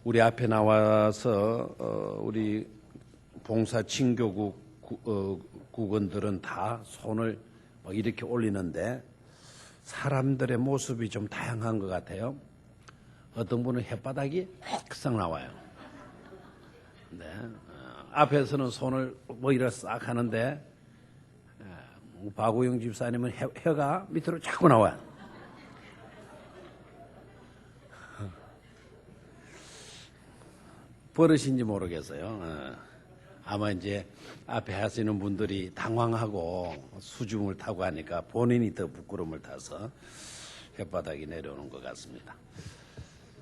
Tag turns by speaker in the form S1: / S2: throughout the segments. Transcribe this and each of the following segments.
S1: 우리 앞에 나와서 우리 봉사 친교국 국원들은 다 손을 이렇게 올리는데 사람들의 모습이 좀 다양한 것 같아요. 어떤 분은 혓바닥이 획상 나와요. 네. 앞에서는 손을 이렇게 싹 하는데 박우영 집사님은 혀가 밑으로 자꾸 나와요. 버릇인지 모르겠어요. 아마 이제 앞에 하시는 분들이 당황하고 수줍음을 타고 하니까 본인이 더 부끄러움을 타서 혓바닥이 내려오는 것 같습니다.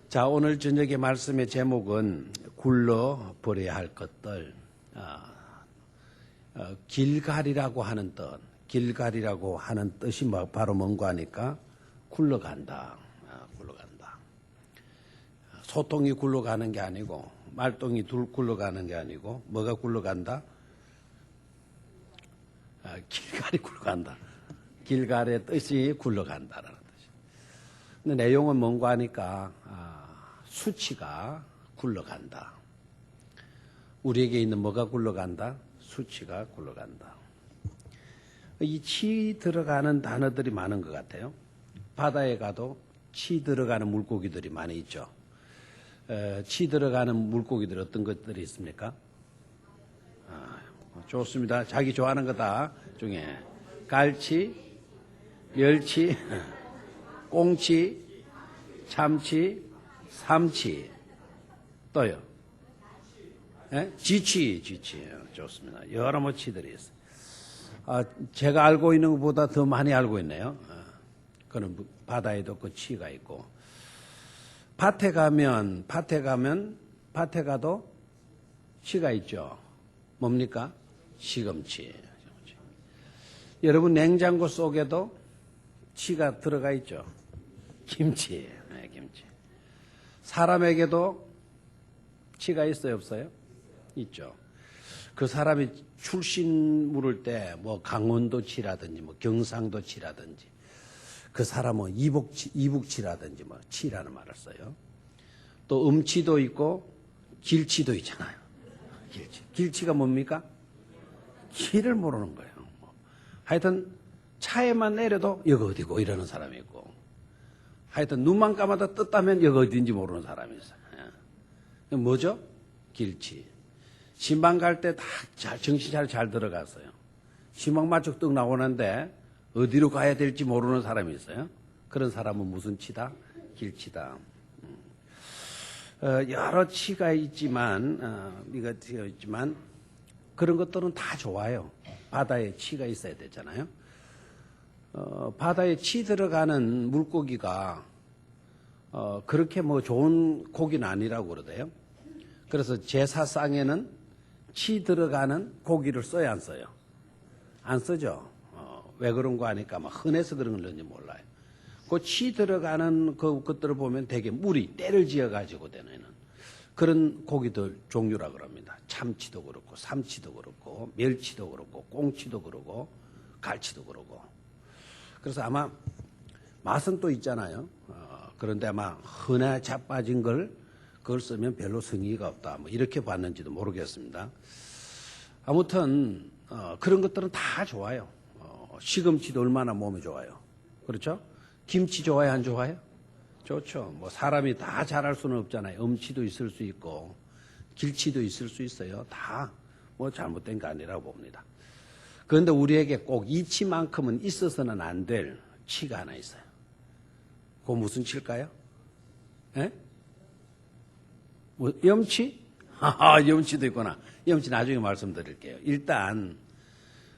S1: 자, 오늘 저녁의 말씀의 제목은 굴러버려야 할 것들. 길갈이라고 하는 뜻. 길갈이라고 하는 뜻이 바로 뭔가 하니까 굴러간다. 굴러간다. 소똥이 굴러가는 게 아니고 말똥이 굴러가는 게 아니고 뭐가 굴러간다? 길갈이 굴러간다. 길갈의 뜻이 굴러간다라는 뜻이에요. 근데 내용은 뭔가 하니까 수치가 굴러간다. 우리에게 있는 뭐가 굴러간다? 수치가 굴러간다. 이 치 들어가는 단어들이 많은 것 같아요. 바다에 가도 치 들어가는 물고기들이 많이 있죠. 치 들어가는 물고기들 어떤 것들이 있습니까? 좋습니다. 자기 좋아하는 거다 중에 갈치, 멸치, 꽁치, 참치, 삼치, 또요. 지치. 좋습니다. 여러 치들이 있어요. 제가 알고 있는 것보다 더 많이 알고 있네요. 그는 바다에도 그 치가 있고. 밭에 가도 치가 있죠. 뭡니까? 시금치. 여러분 냉장고 속에도 치가 들어가 있죠. 김치. 네, 김치. 사람에게도 치가 있어요, 없어요? 있죠. 그 사람이 출신 물을 때 뭐 강원도 치라든지 뭐 경상도 치라든지 그 사람은 이북치라든지 뭐 치라는 말을 써요. 또 음치도 있고 길치도 있잖아요. 길치가 뭡니까? 길을 모르는 거예요. 하여튼 차에만 내려도 여기 어디고 이러는 사람이 있고 하여튼 눈만 감아도 떴다면 여기 어딘지 모르는 사람이 있어요. 뭐죠? 길치. 신방 갈 때 다 정신 잘 들어갔어요. 신방 맞춰 떡 나오는데 어디로 가야 될지 모르는 사람이 있어요. 그런 사람은 무슨 치다? 길치다. 여러 치가 있지만 그런 것들은 다 좋아요. 바다에 치가 있어야 되잖아요. 바다에 치 들어가는 물고기가 그렇게 뭐 좋은 고기는 아니라고 그러대요. 그래서 제사상에는 치 들어가는 고기를 써야 안 써요? 안 쓰죠. 왜 그런 거 하니까 막 흔해서 그런 건지 몰라요. 그 치 들어가는 것들을 보면 되게 물이 때를 지어가지고 되는 그런 고기들 종류라 그럽니다. 참치도 그렇고 삼치도 그렇고 멸치도 그렇고 꽁치도 그렇고 갈치도 그렇고. 그래서 아마 맛은 또 있잖아요. 그런데 아마 흔해 자빠진 그걸 쓰면 별로 성의가 없다. 뭐 이렇게 봤는지도 모르겠습니다. 아무튼 그런 것들은 다 좋아요. 시금치도 얼마나 몸에 좋아요. 그렇죠? 김치 좋아요, 안 좋아요? 좋죠. 뭐 사람이 다 잘할 수는 없잖아요. 음치도 있을 수 있고 길치도 있을 수 있어요. 다 뭐 잘못된 거 아니라고 봅니다. 그런데 우리에게 꼭 이 치만큼은 있어서는 안 될 치가 하나 있어요. 그거 무슨 치일까요? 예? 뭐 염치? 염치도 있구나. 염치 나중에 말씀드릴게요. 일단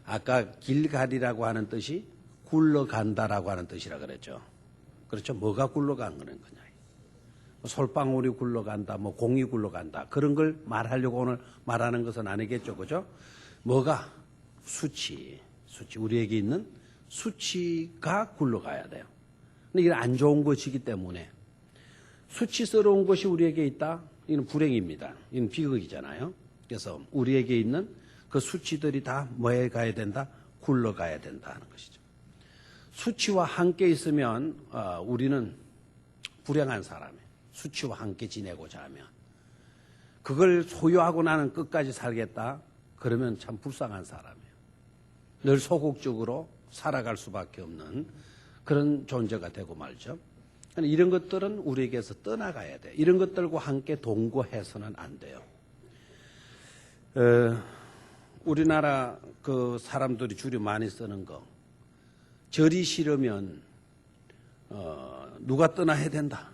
S1: 아까 길갈이라고 하는 뜻이 굴러간다라고 하는 뜻이라 그랬죠. 그렇죠? 뭐가 굴러가는 거냐. 솔방울이 굴러간다, 뭐 공이 굴러간다. 그런 걸 말하려고 오늘 말하는 것은 아니겠죠. 그죠? 뭐가? 수치. 우리에게 있는 수치가 굴러가야 돼요. 근데 이건 안 좋은 것이기 때문에 수치스러운 것이 우리에게 있다? 이건 불행입니다. 이건 비극이잖아요. 그래서 우리에게 있는 그 수치들이 다 뭐에 가야 된다? 굴러가야 된다 하는 것이죠. 수치와 함께 있으면 우리는 불행한 사람이에요. 수치와 함께 지내고자 하면. 그걸 소유하고 나는 끝까지 살겠다? 그러면 참 불쌍한 사람이에요. 늘 소극적으로 살아갈 수밖에 없는 그런 존재가 되고 말죠. 이런 것들은 우리에게서 떠나가야 돼요. 이런 것들과 함께 동거해서는 안 돼요. 우리나라 그 사람들이 주로 많이 쓰는 거, 절이 싫으면 누가 떠나야 된다.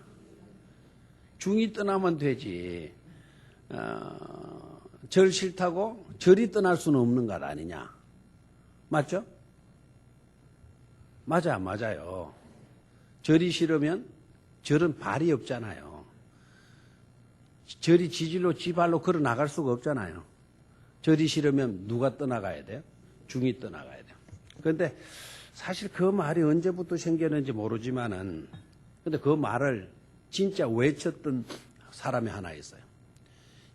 S1: 중이 떠나면 되지. 절 싫다고 절이 떠날 수는 없는 것 아니냐. 맞죠? 맞아요. 절이 싫으면 절은 발이 없잖아요. 절이 지질로 지발로 걸어 나갈 수가 없잖아요. 절이 싫으면 누가 떠나가야 돼요? 중이 떠나가야 돼요. 그런데 사실 그 말이 언제부터 생겼는지 모르지만은 근데 그 말을 진짜 외쳤던 사람이 하나 있어요.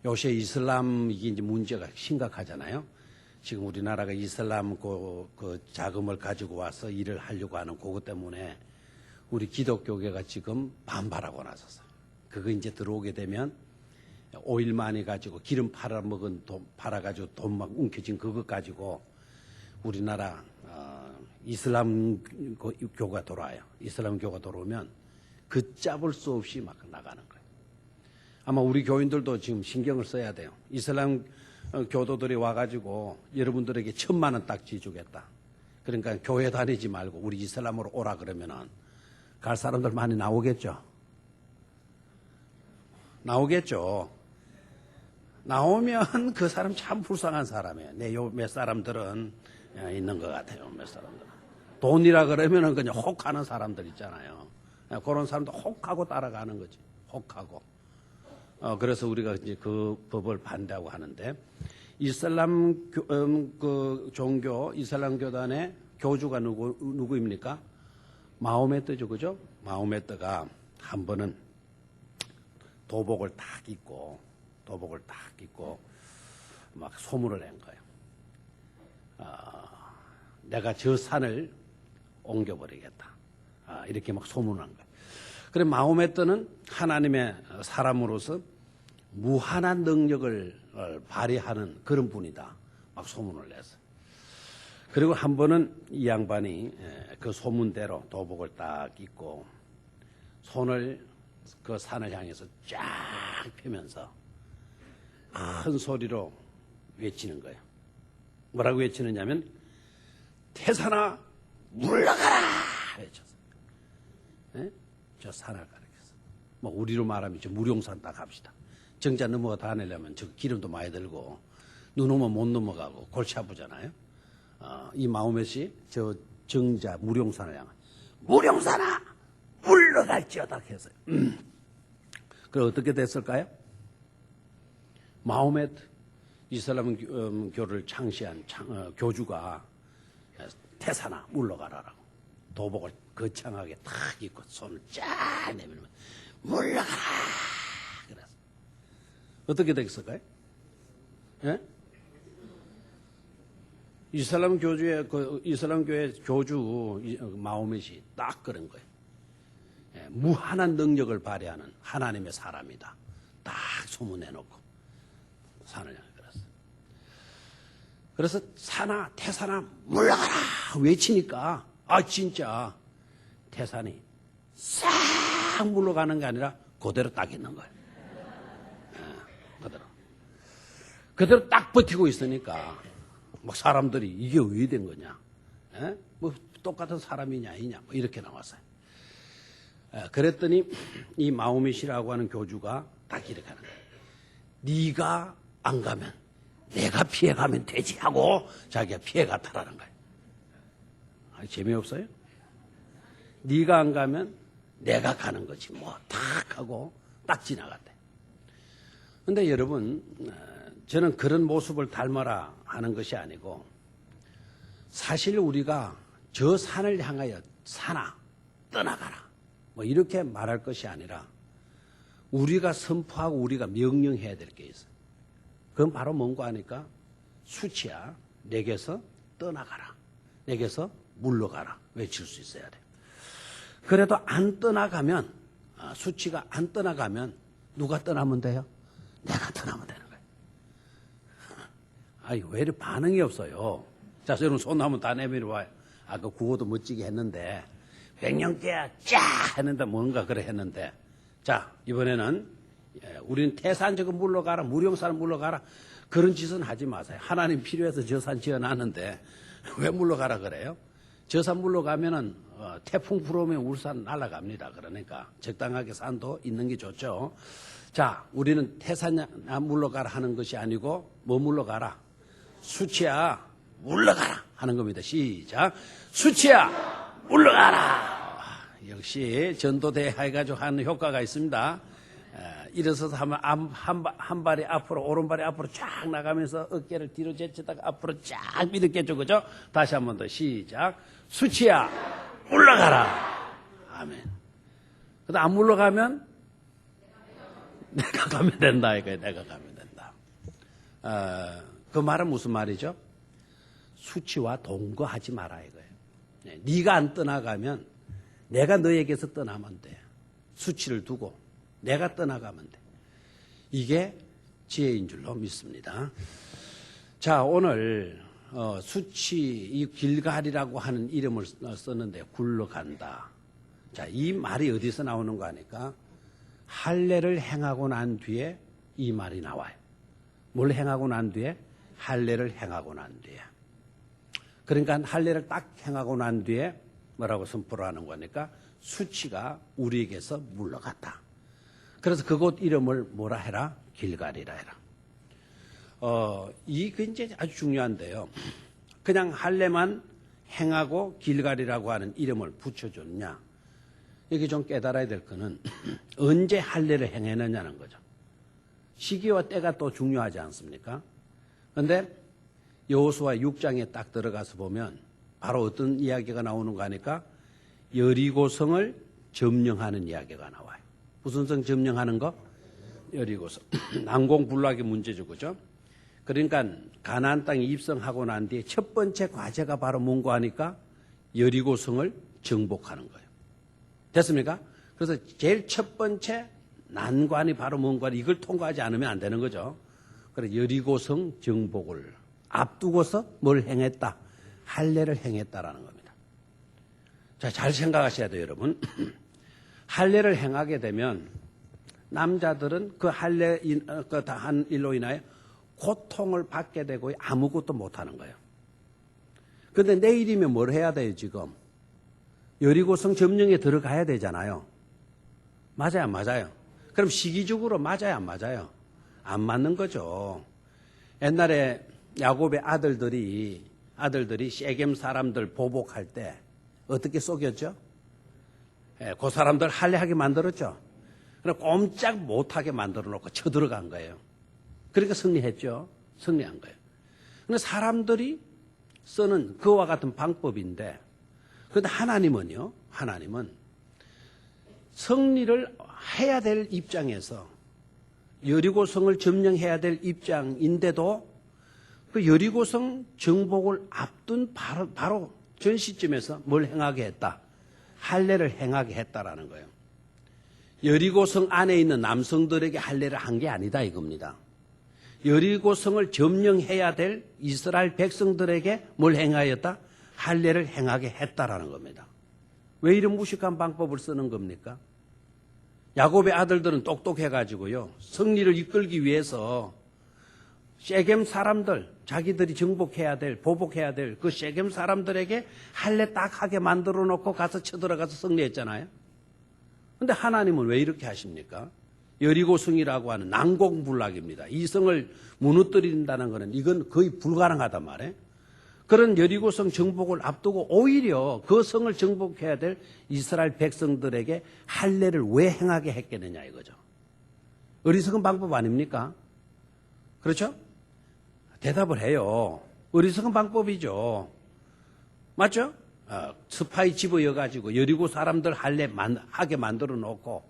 S1: 요새 이슬람 이게 이제 문제가 심각하잖아요. 지금 우리나라가 이슬람 그 자금을 가지고 와서 일을 하려고 하는 그것 때문에 우리 기독교계가 지금 반발하고 나섰어요. 그거 이제 들어오게 되면 오일 많이 가지고 기름 팔아먹은 돈 팔아가지고 돈 막 움켜진 그것 가지고 우리나라 이슬람 교가 돌아와요. 이슬람 교가 돌아오면 걷잡을 수 없이 막 나가는 거예요. 아마 우리 교인들도 지금 신경을 써야 돼요. 이슬람 교도들이 와가지고 여러분들에게 1,000만 원 딱 쥐주겠다. 그러니까 교회 다니지 말고 우리 이슬람으로 오라 그러면은 갈 사람들 많이 나오겠죠. 나오면 그 사람 참 불쌍한 사람이에요. 내 요 몇 사람들은 있는 것 같아요. 몇 사람들은. 돈이라 그러면은 그냥 혹하는 사람들 있잖아요. 그런 사람도 혹하고 따라가는 거지. 혹하고. 그래서 우리가 이제 그 법을 반대하고 하는데 이슬람 그 종교 이슬람 교단의 교주가 누구입니까? 마호메트죠, 그죠? 마호메트가 한 번은 도복을 딱 입고 막 소문을 낸 거예요. 내가 저 산을 옮겨버리겠다. 이렇게 막 소문을 한 거예요. 그래 마호메트는 하나님의 사람으로서 무한한 능력을 발휘하는 그런 분이다. 막 소문을 냈어요. 그리고 한 번은 이 양반이 그 소문대로 도복을 딱 입고 손을 그 산을 향해서 쫙 펴면서 큰 소리로 외치는 거예요. 뭐라고 외치느냐면 태산아 물러가라 외쳤어요. 네? 저 산을 가리켜서 뭐 우리로 말하면 저 무룡산 딱 갑시다. 정자 넘어가 다니려면 저 기름도 많이 들고 눈 오면 못 넘어가고 골치 아프잖아요. 이 마호멧이 저 정자 무룡산을 향해 무룡산아 물러갈지어다 했어요. 그럼 어떻게 됐을까요? 마호멧 이슬람 교를 창시한 교주가 태산아 물러가라라고 도복을 거창하게 탁 입고 손을 쫙 내밀면 물러가라 그래서 어떻게 됐을까요? 예? 이슬람 교주의 이슬람 교회 교주 마호멧이 딱 그런 거예요. 예, 무한한 능력을 발휘하는 하나님의 사람이다. 딱 소문내놓고 산을 향해 걸었어요. 그래서 산아 태산아 물러가라 외치니까 진짜 태산이 싹 물러가는 게 아니라 그대로 딱 있는 거예요. 예, 그대로 딱 버티고 있으니까 막 사람들이 이게 왜 된 거냐? 예? 뭐 똑같은 사람이냐 아니냐? 뭐 이렇게 나왔어요. 그랬더니 이 마호멧이라고 하는 교주가 딱 이렇게 하는 거예요. 네가 안 가면 내가 피해가면 되지 하고 자기가 피해갔다라는 거예요. 재미없어요? 네가 안 가면 내가 가는 거지 뭐 탁 하고 딱 지나갔대. 그런데 여러분 저는 그런 모습을 닮아라 하는 것이 아니고 사실 우리가 저 산을 향하여 산아 떠나가라 뭐 이렇게 말할 것이 아니라 우리가 선포하고 우리가 명령해야 될 게 있어요. 그건 바로 뭔가 하니까 수치야 내게서 떠나가라 내게서 물러가라 외칠 수 있어야 돼요. 그래도 안 떠나가면 수치가 안 떠나가면 누가 떠나면 돼요? 내가 떠나면 되는 거예요. 아니, 왜 이렇게 반응이 없어요? 자, 여러분 손 한번 다 내밀어 봐요. 아까 구호도 멋지게 했는데, 백령깨야, 짜! 했는데 뭔가 그래 했는데. 자, 이번에는, 우리는 태산저금 물러가라, 무령산 물러가라. 그런 짓은 하지 마세요. 하나님 필요해서 저 산 지어놨는데, 왜 물러가라 그래요? 저 산 물러가면은, 태풍 불어오면 울산 날아갑니다. 그러니까 적당하게 산도 있는 게 좋죠. 자, 우리는 태산 물러가라 하는 것이 아니고, 뭐 물러가라? 수치야, 물러가라 하는 겁니다. 시작. 수치야, 물러가라. 역시 전도대 해가지고 하는 효과가 있습니다. 일어서서 하면 한 발이 앞으로, 오른발이 앞으로 쫙 나가면서 어깨를 뒤로 제치다가 앞으로 쫙 밀었겠죠. 그죠? 다시 한 번 더 시작. 수치야, 물러가라. 아멘. 근데 안 물러가면 내가 가면 된다. 이거예요. 내가 가면 된다. 그 말은 무슨 말이죠? 수치와 동거하지 마라 이거예요. 네가 안 떠나가면 내가 너에게서 떠나면 돼. 수치를 두고 내가 떠나가면 돼. 이게 지혜인 줄로 믿습니다. 자, 오늘 수치, 이 길갈이라고 하는 이름을 썼는데 굴러간다. 자, 이 말이 어디서 나오는 거 아니까? 할례를 행하고 난 뒤에 이 말이 나와요. 뭘 행하고 난 뒤에? 할례를 행하고 난 뒤에. 그러니까 할례를 딱 행하고 난 뒤에 뭐라고 선포를 하는 거니까? 수치가 우리에게서 물러갔다. 그래서 그곳 이름을 뭐라 해라? 길갈이라 해라. 이게 이제 아주 중요한데요. 그냥 할례만 행하고 길갈이라고 하는 이름을 붙여줬냐? 여기 좀 깨달아야 될 거는 언제 할례를 행했느냐는 거죠. 시기와 때가 또 중요하지 않습니까? 그런데 여호수아 6장에 딱 들어가서 보면 바로 어떤 이야기가 나오는 거 하니까 여리고성을 점령하는 이야기가 나와요. 무슨 성 점령하는 거? 여리고성. 난공불락의 문제죠. 그죠? 그러니까 가나안 땅에 입성하고 난 뒤에 첫 번째 과제가 바로 뭔가 하니까 여리고성을 정복하는 거예요. 됐습니까? 그래서 제일 첫 번째 난관이 바로 뭔가 이걸 통과하지 않으면 안 되는 거죠. 그래서 여리고성 정복을 앞두고서 뭘 행했다? 할례를 행했다라는 겁니다. 자, 잘 생각하셔야 돼요, 여러분. 할례를 행하게 되면 남자들은 그 할례 한 일로 인하여 고통을 받게 되고 아무것도 못하는 거예요. 그런데 내일이면 뭘 해야 돼요, 지금? 여리고성 점령에 들어가야 되잖아요. 맞아요, 안 맞아요? 그럼 시기적으로 맞아요, 안 맞아요? 안 맞는 거죠. 옛날에 야곱의 아들들이 세겜 사람들 보복할 때 어떻게 속였죠? 그 사람들 할례하게 만들었죠. 그럼 꼼짝 못하게 만들어 놓고 쳐들어간 거예요. 그러니까 승리했죠. 승리한 거예요. 근데 사람들이 쓰는 그와 같은 방법인데, 그런데 하나님은요, 하나님은 승리를 해야 될 입장에서 여리고성을 점령해야 될 입장인데도 그 여리고성 정복을 앞둔 바로 전 시점에서 뭘 행하게 했다? 할례를 행하게 했다라는 거예요. 여리고성 안에 있는 남성들에게 할례를 한 게 아니다 이겁니다. 여리고성을 점령해야 될 이스라엘 백성들에게 뭘 행하였다? 할례를 행하게 했다라는 겁니다. 왜 이런 무식한 방법을 쓰는 겁니까? 야곱의 아들들은 똑똑해가지고요, 승리를 이끌기 위해서 세겜 사람들, 자기들이 정복해야 될, 보복해야 될 그 세겜 사람들에게 할례 딱 하게 만들어 놓고 가서 쳐들어가서 승리했잖아요. 근데 하나님은 왜 이렇게 하십니까? 여리고성이라고 하는 난공불락입니다. 이 성을 무너뜨린다는 것은 이건 거의 불가능하단 말이에요. 그런 여리고성 정복을 앞두고 오히려 그 성을 정복해야 될 이스라엘 백성들에게 할례를 왜 행하게 했겠느냐 이거죠. 어리석은 방법 아닙니까? 그렇죠? 대답을 해요. 어리석은 방법이죠. 맞죠? 스파이 집어여가지고 여리고 사람들 할례 하게 만들어 놓고,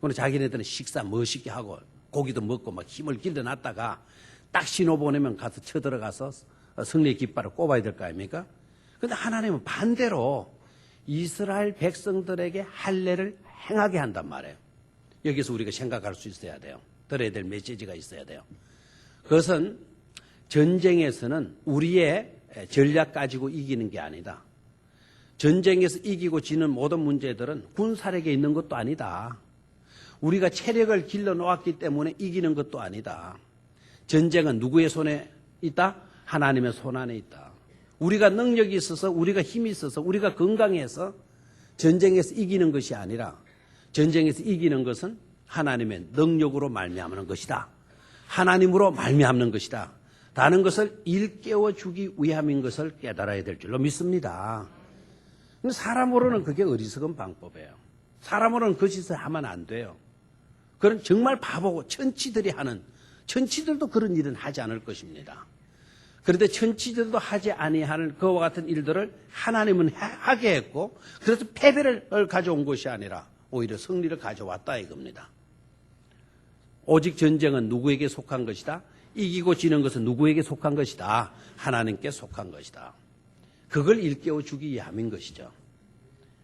S1: 그리고 자기네들은 식사 멋있게 하고 고기도 먹고 막 힘을 길러놨다가 딱 신호 보내면 가서 쳐들어가서 승리의 깃발을 꼽아야 될 거 아닙니까? 그런데 하나님은 반대로 이스라엘 백성들에게 할례를 행하게 한단 말이에요. 여기서 우리가 생각할 수 있어야 돼요. 들어야 될 메시지가 있어야 돼요. 그것은 전쟁에서는 우리의 전략 가지고 이기는 게 아니다. 전쟁에서 이기고 지는 모든 문제들은 군사력에 있는 것도 아니다. 우리가 체력을 길러 놓았기 때문에 이기는 것도 아니다. 전쟁은 누구의 손에 있다? 하나님의 손 안에 있다. 우리가 능력이 있어서, 우리가 힘이 있어서, 우리가 건강해서 전쟁에서 이기는 것이 아니라 전쟁에서 이기는 것은 하나님의 능력으로 말미암는 것이다. 하나님으로 말미암는 것이다. 다른 것을 일깨워 주기 위함인 것을 깨달아야 될 줄로 믿습니다. 사람으로는 그게 어리석은 방법이에요. 사람으로는 그 짓을 하면 안 돼요. 그건 정말 바보고 천치들이 하는, 천치들도 그런 일은 하지 않을 것입니다. 그런데 천치들도 하지 아니하는 그와 같은 일들을 하나님은 하게 했고, 그래서 패배를 가져온 것이 아니라 오히려 승리를 가져왔다 이겁니다. 오직 전쟁은 누구에게 속한 것이다? 이기고 지는 것은 누구에게 속한 것이다? 하나님께 속한 것이다. 그걸 일깨워 주기 위함인 것이죠.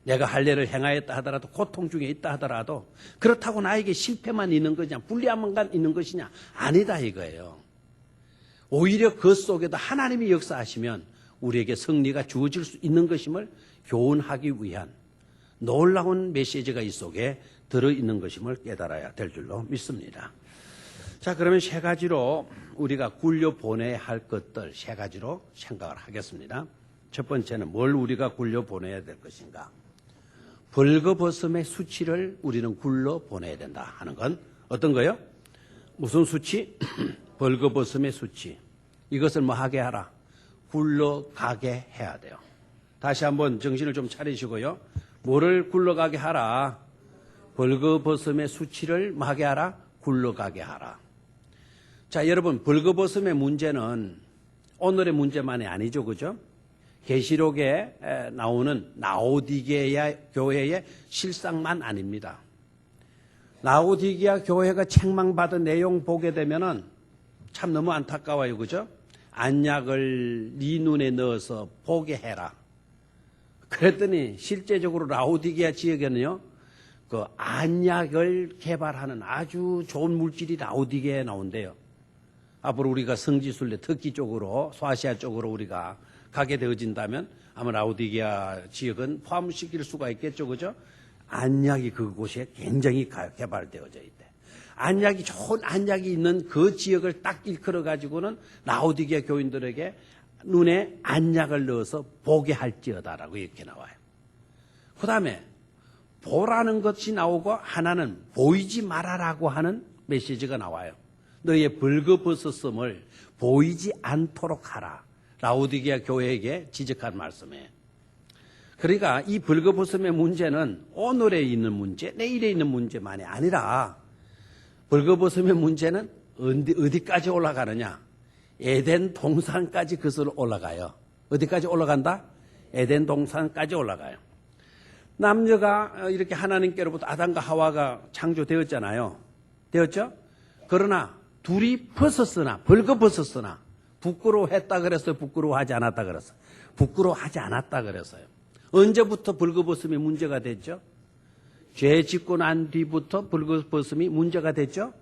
S1: 내가 할례를 행하였다 하더라도, 고통 중에 있다 하더라도 그렇다고 나에게 실패만 있는 거냐, 불리함만 있는 것이냐? 아니다 이거예요. 오히려 그 속에도 하나님이 역사하시면 우리에게 승리가 주어질 수 있는 것임을 교훈하기 위한 놀라운 메시지가 이 속에 들어있는 것임을 깨달아야 될 줄로 믿습니다. 자, 그러면 세 가지로 우리가 굴려보내야 할 것들 세 가지로 생각을 하겠습니다. 첫 번째는 뭘 우리가 굴려보내야 될 것인가? 벌거벗음의 수치를 우리는 굴려보내야 된다 하는 건 어떤 거요? 무슨 수치? 벌거벗음의 수치. 이것을 뭐 하게 하라? 굴러가게 해야 돼요. 다시 한번 정신을 좀 차리시고요. 뭐를 굴러가게 하라? 벌거벗음의 수치를 뭐 하게 하라? 굴러가게 하라. 자, 여러분, 벌거벗음의 문제는 오늘의 문제만이 아니죠, 그죠? 계시록에 나오는 라오디게아 교회의 실상만 아닙니다. 라오디게아 교회가 책망받은 내용 보게 되면은 참 너무 안타까워요, 그죠? 안약을 네 눈에 넣어서 보게 해라. 그랬더니 실제적으로 라오디게아 지역에는요, 그 안약을 개발하는 아주 좋은 물질이 라오디게아에 나온대요. 앞으로 우리가 성지순례 터키 쪽으로, 소아시아 쪽으로 우리가 가게 되어진다면 아마 라오디게아 지역은 포함시킬 수가 있겠죠, 그죠? 안약이 그곳에 굉장히 개발되어져 있대. 안약이 좋은 안약이 있는 그 지역을 딱 일컬어 가지고는 라오디게아 교인들에게 눈에 안약을 넣어서 보게 할지어다라고 이렇게 나와요. 그 다음에 보라는 것이 나오고 하나는 보이지 말아라고 하는 메시지가 나와요. 너희의 벌거벗었음을 보이지 않도록 하라. 라오디게아 교회에게 지적한 말씀이에요. 그러니까 이 벌거벗음의 문제는 오늘에 있는 문제, 내일에 있는 문제만이 아니라 벌거벗음의 문제는 어디까지 올라가느냐? 에덴 동산까지 그것으로 올라가요. 어디까지 올라간다? 에덴 동산까지 올라가요. 남녀가 이렇게 하나님께로부터 아담과 하와가 창조되었잖아요. 되었죠? 그러나 둘이 벗었으나, 벌거벗었으나 부끄러워했다 그랬어요? 부끄러워하지 않았다 그랬어요? 부끄러워하지 않았다 그랬어요. 언제부터 벌거벗음이 문제가 됐죠? 죄 짓고 난 뒤부터 벌거벗음이 문제가 됐죠?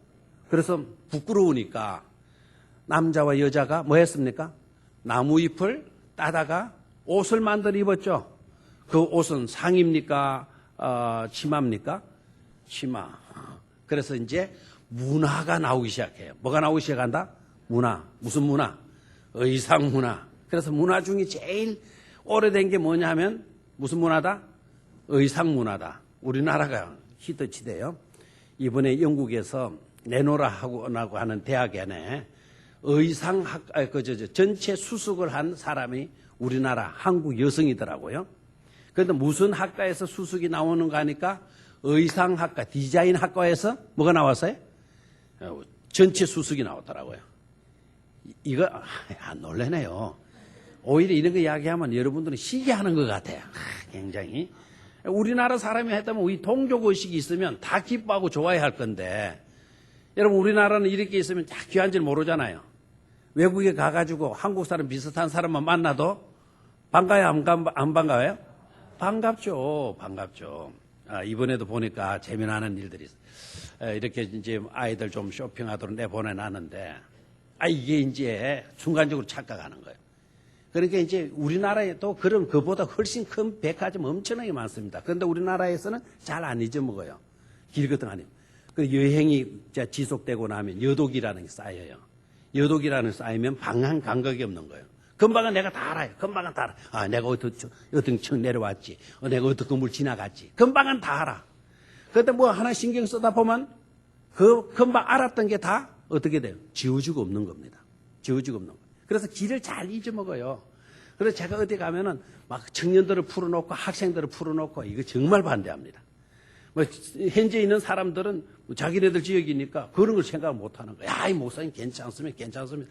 S1: 그래서 부끄러우니까 남자와 여자가 뭐 했습니까? 나무잎을 따다가 옷을 만들어 입었죠? 그 옷은 상입니까? 치마입니까? 치마. 그래서 이제 문화가 나오기 시작해요. 뭐가 나오기 시작한다? 문화. 무슨 문화? 의상 문화. 그래서 문화 중에 제일 오래된 게 뭐냐 하면 무슨 문화다? 의상 문화다. 우리나라가 히트치대요. 이번에 영국에서 레노라하고 하는 대학원에 의상학, 전체 수석을 한 사람이 우리나라 한국 여성이더라고요. 그런데 무슨 학과에서 수석이 나오는가 하니까 의상학과, 디자인학과에서 뭐가 나왔어요? 전체 수석이 나왔더라고요. 이거 놀래네요. 오히려 이런 거 이야기하면 여러분들은 시기하는 것 같아요. 굉장히. 우리나라 사람이 했다면 우리 동족의식이 있으면 다 기뻐하고 좋아해야 할 건데, 여러분 우리나라는 이렇게 있으면 다 귀한 줄 모르잖아요. 외국에 가가지고 한국 사람 비슷한 사람만 만나도 반가워요? 안 반가워요? 반갑죠. 반갑죠. 이번에도 보니까 재미나는 일들이 있어요. 이렇게 이제 아이들 좀 쇼핑하도록 내보내놨는데, 이게 이제 순간적으로 착각하는 거예요. 그러니까 이제 우리나라에 또 그런 그보다 훨씬 큰 백화점 엄청나게 많습니다. 그런데 우리나라에서는 잘 안 잊어먹어요. 길거등 아니면. 그 여행이 지속되고 나면 여독이라는 게 쌓여요. 여독이라는 게 쌓이면 방한 감각이 없는 거예요. 금방은 내가 다 알아요. 금방은 다 알아. 내가 어떤 층 내려왔지. 내가 어떤 건물 지나갔지. 금방은 다 알아. 그런데 뭐 하나 신경 쓰다 보면 그 금방 알았던 게 다 어떻게 돼요? 지워지고 없는 겁니다. 지워지고 없는 거예요. 그래서 길을 잘 잊어먹어요. 그래서 제가 어디 가면은 막 청년들을 풀어놓고 학생들을 풀어놓고 이거 정말 반대합니다. 뭐 현재 있는 사람들은 자기네들 지역이니까 그런 걸 생각을 못 하는 거야. 야, 이 목사님 괜찮으면.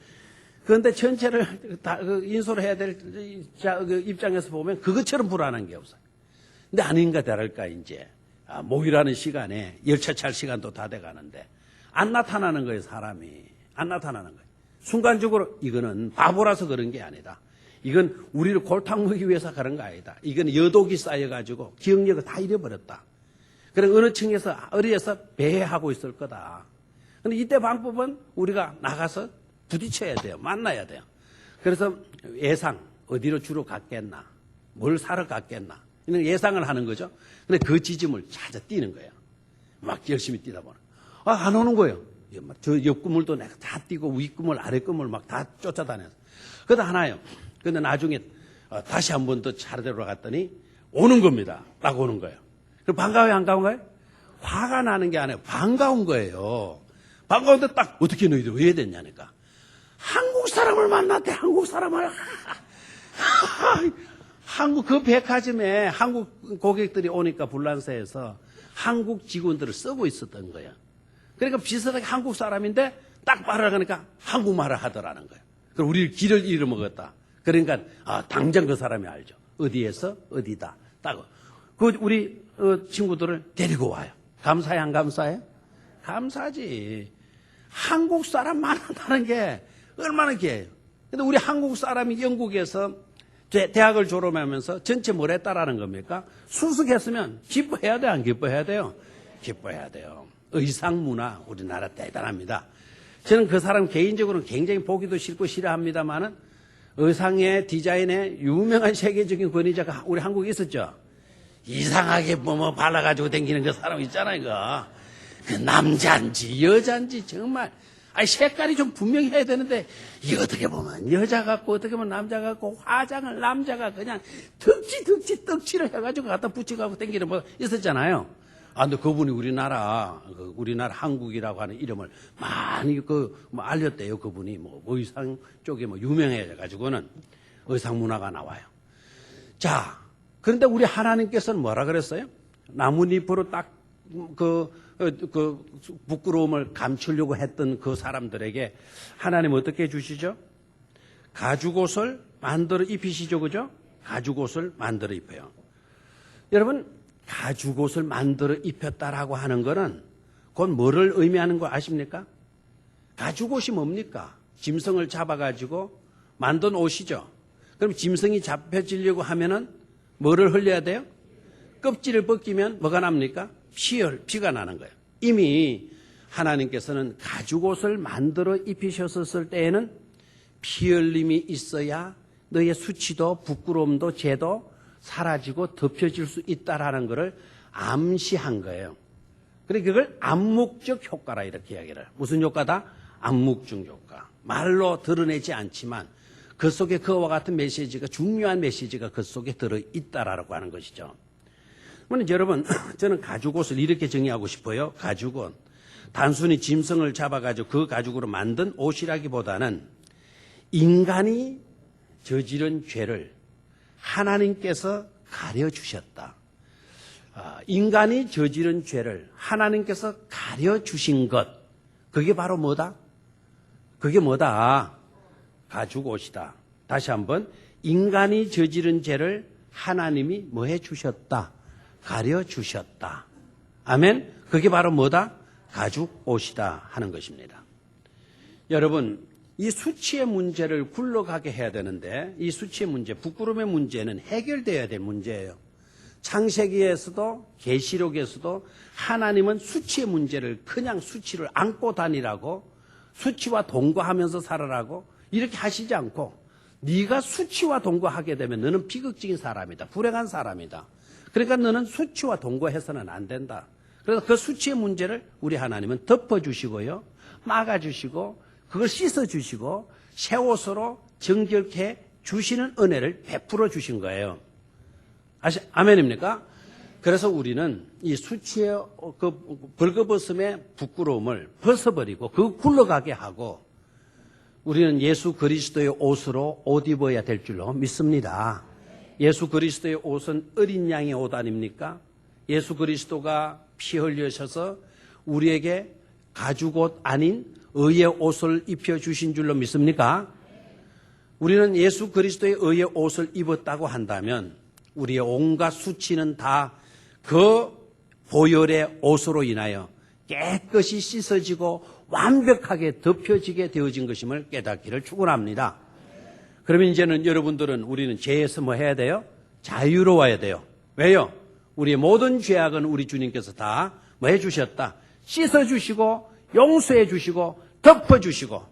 S1: 그런데 전체를 다 인솔을 해야 될 입장에서 보면 그것처럼 불안한 게 없어요. 근데 아닌가 다를까 이제 목요일하는 시간에 열차 찰 시간도 다 돼가는데 안 나타나는 거예요. 사람이 안 나타나는 거예요. 순간적으로 이거는 바보라서 그런 게 아니다. 이건 우리를 골탕 먹이기 위해서 그런 거 아니다. 이건 여독이 쌓여가지고 기억력을 다 잃어버렸다. 그래 어느 층에서 어디에서 배회하고 있을 거다. 근데 이때 방법은 우리가 나가서 부딪혀야 돼요. 만나야 돼요. 그래서 예상 어디로 주로 갔겠나, 뭘 사러 갔겠나 이런 예상을 하는 거죠. 근데 그 지점을 찾아 뛰는 거예요. 막 열심히 뛰다 보면 안 오는 거예요. 저 옆 건물도 내가 다 뛰고 위 건물 아래 건물 막 다 쫓아다녀서 그러다 하나요. 근데 나중에 다시 한 번 더 차례대로 갔더니 오는 겁니다. 딱 오는 거예요. 그럼 반가워요, 안 반가워요? 화가 나는 게 아니에요. 반가운 거예요. 반가운데 딱 어떻게 너희들 왜 됐냐니까. 한국 사람을 만났대. 한국 사람을. 한국 그 백화점에 한국 고객들이 오니까 불란서에서 한국 직원들을 쓰고 있었던 거예요. 그러니까 비슷하게 한국 사람인데 딱 말을 하니까 한국말을 하더라는 거예요. 그럼 우리 길을 잃어먹었다. 그러니까 당장 그 사람이 알죠. 어디에서 어디다. 딱 그 우리 친구들을 데리고 와요. 감사해 안 감사해? 감사지. 한국 사람 만난다는 게 얼마나 귀해요. 근데 우리 한국 사람이 영국에서 대학을 졸업하면서 전체 뭘 했다라는 겁니까? 수석했으면 기뻐해야 돼, 안 기뻐해야 돼요? 기뻐해야 돼요. 의상 문화 우리나라 대단합니다. 저는 그 사람 개인적으로는 굉장히 보기도 싫고 싫어합니다만은 의상의 디자인에 유명한 세계적인 권위자가 우리 한국에 있었죠. 이상하게 뭐 발라가지고 다니는 그 사람 있잖아요, 이거. 그 남자인지 여자인지 정말 색깔이 좀 분명히 해야 되는데 이거 어떻게 보면 여자 같고 어떻게 보면 남자 같고 화장을 남자가 그냥 떡지를 해가지고 갖다 붙여가고 다니는 뭐 있었잖아요. 근데 그분이 우리나라 한국이라고 하는 이름을 많이 알렸대요. 그분이 의상 쪽에 유명해가지고는 의상 문화가 나와요. 자, 그런데 우리 하나님께서는 뭐라 그랬어요? 나뭇잎으로 딱 부끄러움을 감추려고 했던 그 사람들에게 하나님 어떻게 해주시죠? 가죽옷을 만들어 입히시죠, 그죠? 가죽옷을 만들어 입혀요. 여러분, 가죽옷을 만들어 입혔다라고 하는 거는 그건 뭐를 의미하는 거 아십니까? 가죽옷이 뭡니까? 짐승을 잡아가지고 만든 옷이죠. 그럼 짐승이 잡혀지려고 하면은 뭐를 흘려야 돼요? 껍질을 벗기면 뭐가 납니까? 피가 나는 거예요. 이미 하나님께서는 가죽옷을 만들어 입히셨을 때에는 피 흘림이 있어야 너의 수치도 부끄러움도 죄도 사라지고 덮여질 수 있다라는 것을 암시한 거예요. 그래서 그걸 암묵적 효과라 이렇게 이야기를. 무슨 효과다? 암묵적 효과. 말로 드러내지 않지만 그 속에 그와 같은 메시지가 중요한 메시지가 그 속에 들어있다라고 하는 것이죠. 그러면 여러분 저는 가죽옷을 이렇게 정의하고 싶어요. 가죽은 단순히 짐승을 잡아가지고 그 가죽으로 만든 옷이라기보다는 인간이 저지른 죄를 하나님께서 가려주셨다. 인간이 저지른 죄를 하나님께서 가려주신 것. 그게 바로 뭐다? 그게 뭐다? 가죽옷이다. 다시 한번 인간이 저지른 죄를 하나님이 뭐 해주셨다? 가려주셨다. 아멘? 그게 바로 뭐다? 가죽옷이다 하는 것입니다. 여러분 이 수치의 문제를 굴러가게 해야 되는데 이 수치의 문제, 부끄러움의 문제는 해결돼야 될 문제예요. 창세기에서도 계시록에서도 하나님은 수치의 문제를 그냥 수치를 안고 다니라고 수치와 동거하면서 살아라고 이렇게 하시지 않고 네가 수치와 동거하게 되면 너는 비극적인 사람이다. 불행한 사람이다. 그러니까 너는 수치와 동거해서는 안 된다. 그래서 그 수치의 문제를 우리 하나님은 덮어주시고요. 막아주시고 그걸 씻어주시고 새 옷으로 정결케 주시는 은혜를 베풀어 주신 거예요. 아멘입니까? 그래서 우리는 이 수치의 그 벌거벗음의 부끄러움을 벗어버리고 그 굴러가게 하고 우리는 예수 그리스도의 옷으로 옷 입어야 될 줄로 믿습니다. 예수 그리스도의 옷은 어린 양의 옷 아닙니까? 예수 그리스도가 피 흘리셔서 우리에게 가죽옷 아닌 의의 옷을 입혀주신 줄로 믿습니까? 우리는 예수 그리스도의 의의 옷을 입었다고 한다면 우리의 온갖 수치는 다 그 보혈의 옷으로 인하여 깨끗이 씻어지고 완벽하게 덮여지게 되어진 것임을 깨닫기를 축원합니다. 그러면 이제는 여러분들은 우리는 죄에서 뭐 해야 돼요? 자유로워야 돼요. 왜요? 우리의 모든 죄악은 우리 주님께서 다 뭐 해주셨다? 씻어주시고 용서해주시고 덮어주시고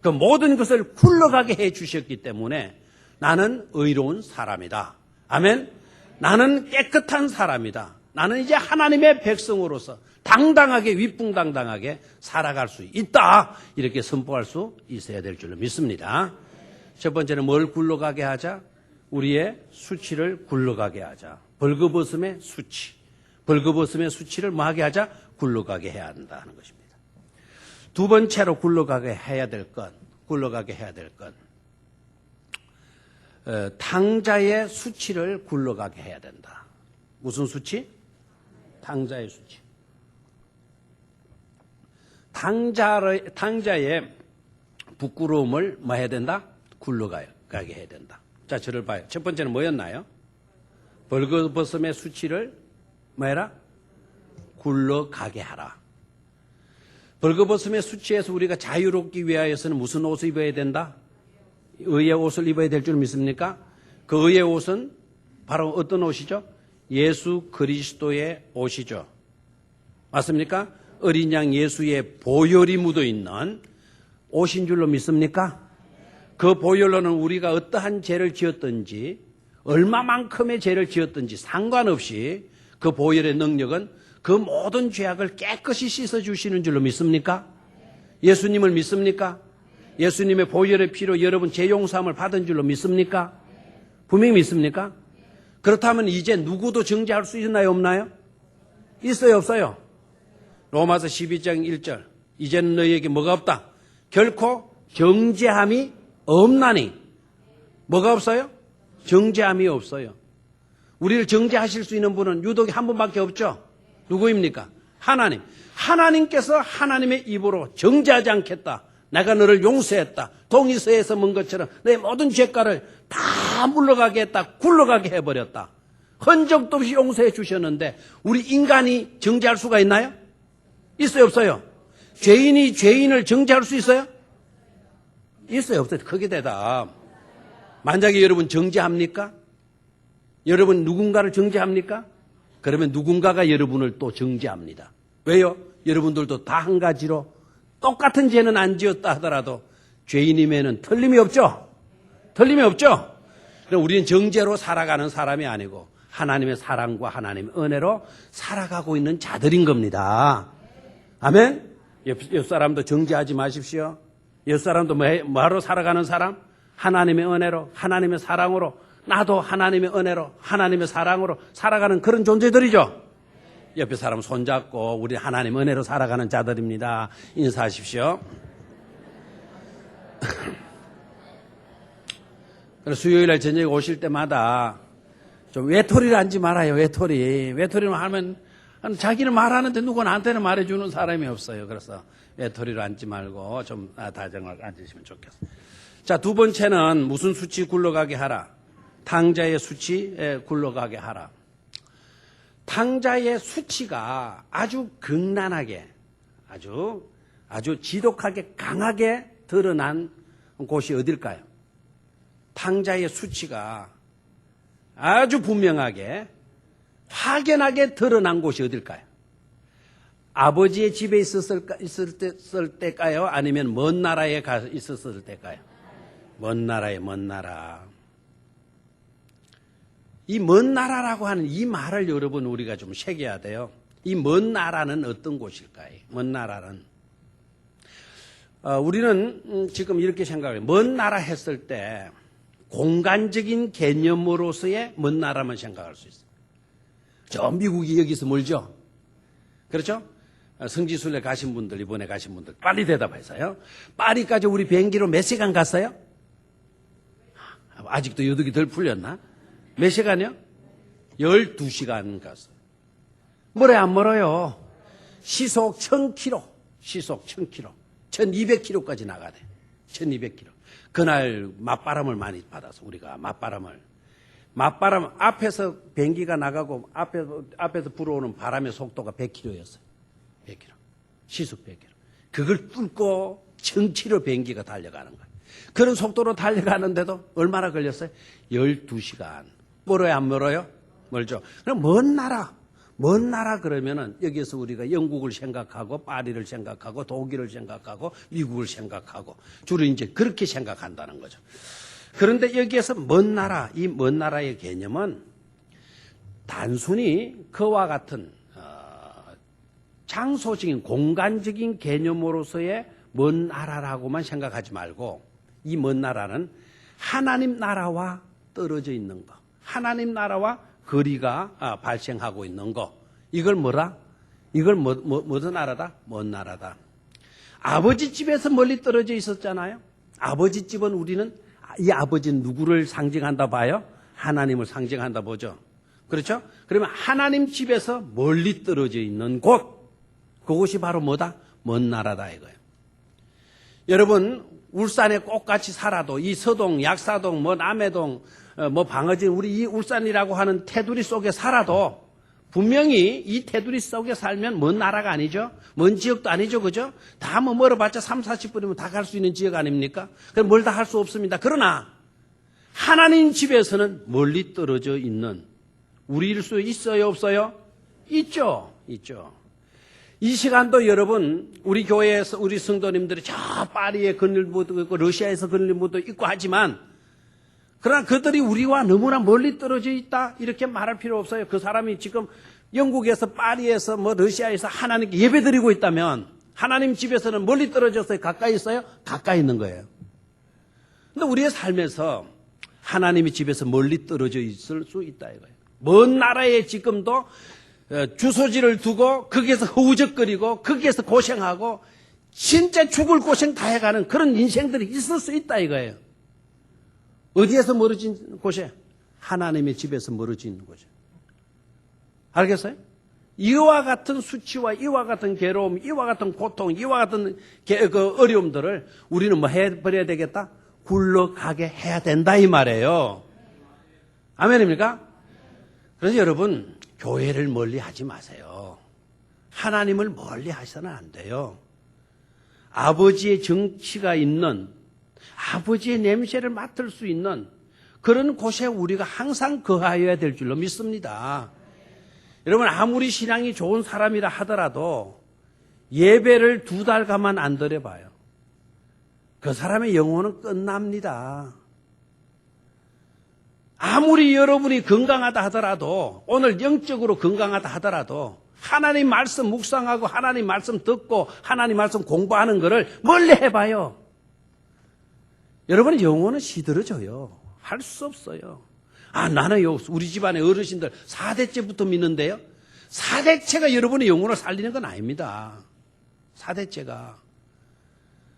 S1: 그 모든 것을 굴러가게 해주셨기 때문에 나는 의로운 사람이다. 아멘. 나는 깨끗한 사람이다. 나는 이제 하나님의 백성으로서 당당하게 위풍당당하게 살아갈 수 있다. 이렇게 선포할 수 있어야 될 줄로 믿습니다. 첫 번째는 뭘 굴러가게 하자? 우리의 수치를 굴러가게 하자. 벌거벗음의 수치. 벌거벗음의 수치를 뭐하게 하자? 굴러가게 해야 한다는 것입니다. 두 번째로 굴러가게 해야 될 것. 탕자의 수치를 굴러가게 해야 된다. 무슨 수치? 탕자의 수치. 탕자의 부끄러움을 뭐 해야 된다? 굴러가게 해야 된다. 자, 저를 봐요. 첫 번째는 뭐였나요? 벌거벗음의 수치를 뭐 해라? 굴러가게 하라. 벌거벗음의 수치에서 우리가 자유롭기 위하여서는 무슨 옷을 입어야 된다? 의의 옷을 입어야 될 줄 믿습니까? 그 의의 옷은 바로 어떤 옷이죠? 예수 그리스도의 옷이죠. 맞습니까? 어린 양 예수의 보혈이 묻어있는 옷인 줄로 믿습니까? 그 보혈로는 우리가 어떠한 죄를 지었든지 얼마만큼의 죄를 지었든지 상관없이 그 보혈의 능력은 그 모든 죄악을 깨끗이 씻어주시는 줄로 믿습니까? 예수님을 믿습니까? 예수님의 보혈의 피로 여러분 죄 용서함을 받은 줄로 믿습니까? 분명히 믿습니까? 그렇다면 이제 누구도 정죄할 수 있나요, 없나요? 있어요, 없어요? 로마서 12장 1절. 이제는 너희에게 뭐가 없다? 결코 정죄함이 없나니. 뭐가 없어요? 정죄함이 없어요. 우리를 정죄하실 수 있는 분은 유독 한 분밖에 없죠. 누구입니까? 하나님. 하나님께서 하나님의 입으로 정죄하지 않겠다. 내가 너를 용서했다. 동의서에서 문 것처럼 내 모든 죄가를 다 물러가게 했다. 굴러가게 해버렸다. 흔적도 없이 용서해 주셨는데 우리 인간이 정죄할 수가 있나요? 있어요, 없어요? 죄인이 죄인을 정죄할 수 있어요? 있어요, 없어요? 크게 대답. 만약에 여러분 정죄합니까? 여러분 누군가를 정죄합니까? 그러면 누군가가 여러분을 또 정죄합니다. 왜요? 여러분들도 다 한 가지로 똑같은 죄는 안 지었다 하더라도 죄인임에는 틀림이 없죠? 틀림이 없죠? 그럼 우리는 정죄로 살아가는 사람이 아니고 하나님의 사랑과 하나님의 은혜로 살아가고 있는 자들인 겁니다. 아멘? 옆 사람도 정죄하지 마십시오. 옆 사람도 뭐하러 살아가는 사람? 하나님의 은혜로, 하나님의 사랑으로, 나도 하나님의 은혜로, 하나님의 사랑으로 살아가는 그런 존재들이죠. 옆에 사람 손잡고 우리 하나님의 은혜로 살아가는 자들입니다. 인사하십시오. 그래서 수요일날 저녁에 오실 때마다 좀 외톨이를 앉지 말아요. 외톨이를 하면 자기는 말하는데 누구 나한테는 말해주는 사람이 없어요. 그래서 외톨이를 앉지 말고 좀 다정하게 앉으시면 좋겠어요. 자, 두 번째는 무슨 수치 굴러가게 하라? 탕자의 수치에 굴러가게 하라. 탕자의 수치가 아주 극난하게, 아주 지독하게 강하게 드러난 곳이 어딜까요? 탕자의 수치가 아주 분명하게 확연하게 드러난 곳이 어딜까요? 아버지의 집에 있을 때일까요? 아니면 먼 나라에 있었을 때일까요? 먼 나라에, 먼 나라. 이 먼 나라라고 하는 이 말을 여러분 우리가 좀 새겨야 돼요. 이 먼 나라는 어떤 곳일까요? 먼 나라는. 우리는 지금 이렇게 생각해요. 먼 나라 했을 때 공간적인 개념으로서의 먼 나라만 생각할 수 있어요. 저 미국이 여기서 멀죠? 그렇죠? 성지순례 가신 분들, 이번에 가신 분들 빨리 대답하세요. 파리까지 우리 비행기로 몇 시간 갔어요? 아직도 여독이 덜 풀렸나? 몇 시간이요? 12시간 갔어요. 멀어요, 안 멀어요? 시속 1000km, 시속 1000km, 1200km까지 나가야 돼. 1200km. 그날 맞바람을 많이 받아서 우리가 맞바람 앞에서 비행기가 나가고 앞에서 불어오는 바람의 속도가 100km였어요. 100km. 시속 100km. 그걸 뚫고 1000km 비행기가 달려가는 거예요. 그런 속도로 달려가는데도 얼마나 걸렸어요? 12시간. 멀어요, 안 멀어요? 멀죠. 그럼 먼 나라 그러면은 여기에서 우리가 영국을 생각하고 파리를 생각하고 독일을 생각하고 미국을 생각하고 주로 이제 그렇게 생각한다는 거죠. 그런데 여기에서 먼 나라, 이 먼 나라의 개념은 단순히 그와 같은 장소적인 공간적인 개념으로서의 먼 나라라고만 생각하지 말고 이 먼 나라는 하나님 나라와 떨어져 있는 거, 하나님 나라와 거리가 발생하고 있는 거, 이걸 뭐라? 이걸 무슨 나라다? 먼 나라다. 아버지 집에서 멀리 떨어져 있었잖아요. 아버지 집은 우리는 이 아버지는 누구를 상징한다 봐요? 하나님을 상징한다 보죠. 그렇죠? 그러면 하나님 집에서 멀리 떨어져 있는 곳, 그곳이 바로 뭐다? 먼 나라다 이거예요. 여러분 울산에 꼭같이 살아도 이 서동, 약사동, 뭐 남해동, 뭐 방어진 우리 이 울산이라고 하는 테두리 속에 살아도 분명히 이 테두리 속에 살면 먼 나라가 아니죠. 먼 지역도 아니죠. 그죠? 다 뭐 멀어봤자 3, 40분이면 다 갈 수 있는 지역 아닙니까? 그럼 뭘 다 할 수 없습니다. 그러나 하나님 집에서는 멀리 떨어져 있는 우리일 수 있어요? 없어요? 있죠. 있죠. 이 시간도 여러분 우리 교회에서 우리 성도님들이 저 파리에 그늘 분도 있고 러시아에서 그늘 분도 있고 하지만 그러나 그들이 우리와 너무나 멀리 떨어져 있다 이렇게 말할 필요 없어요. 그 사람이 지금 영국에서 파리에서 뭐 러시아에서 하나님께 예배드리고 있다면 하나님 집에서는 멀리 떨어졌어요? 가까이 있어요? 가까이 있는 거예요. 근데 우리의 삶에서 하나님의 집에서 멀리 떨어져 있을 수 있다 이거예요. 먼 나라에 지금도 주소지를 두고 거기에서 허우적거리고 거기에서 고생하고 진짜 죽을 고생 다 해가는 그런 인생들이 있을 수 있다 이거예요. 어디에서 멀어진 곳에? 하나님의 집에서 멀어진 곳에. 알겠어요? 이와 같은 수치와 이와 같은 괴로움, 이와 같은 고통, 이와 같은 그 어려움들을 우리는 뭐 해버려야 되겠다? 굴러가게 해야 된다 이 말이에요. 아멘입니까? 그래서 여러분 교회를 멀리 하지 마세요. 하나님을 멀리 하셔서는 안 돼요. 아버지의 정치가 있는 아버지의 냄새를 맡을 수 있는 그런 곳에 우리가 항상 거하여야 될 줄로 믿습니다. 여러분 아무리 신앙이 좋은 사람이라 하더라도 예배를 2달 가만 안 드려봐요. 그 사람의 영혼은 끝납니다. 아무리 여러분이 건강하다 하더라도 오늘 영적으로 건강하다 하더라도 하나님 말씀 묵상하고 하나님 말씀 듣고 하나님 말씀 공부하는 거를 멀리 해봐요. 여러분의 영혼은 시들어져요. 할 수 없어요. 나는요 우리 집안의 어르신들 4대째부터 믿는데요. 4대째가 여러분의 영혼을 살리는 건 아닙니다. 4대째가.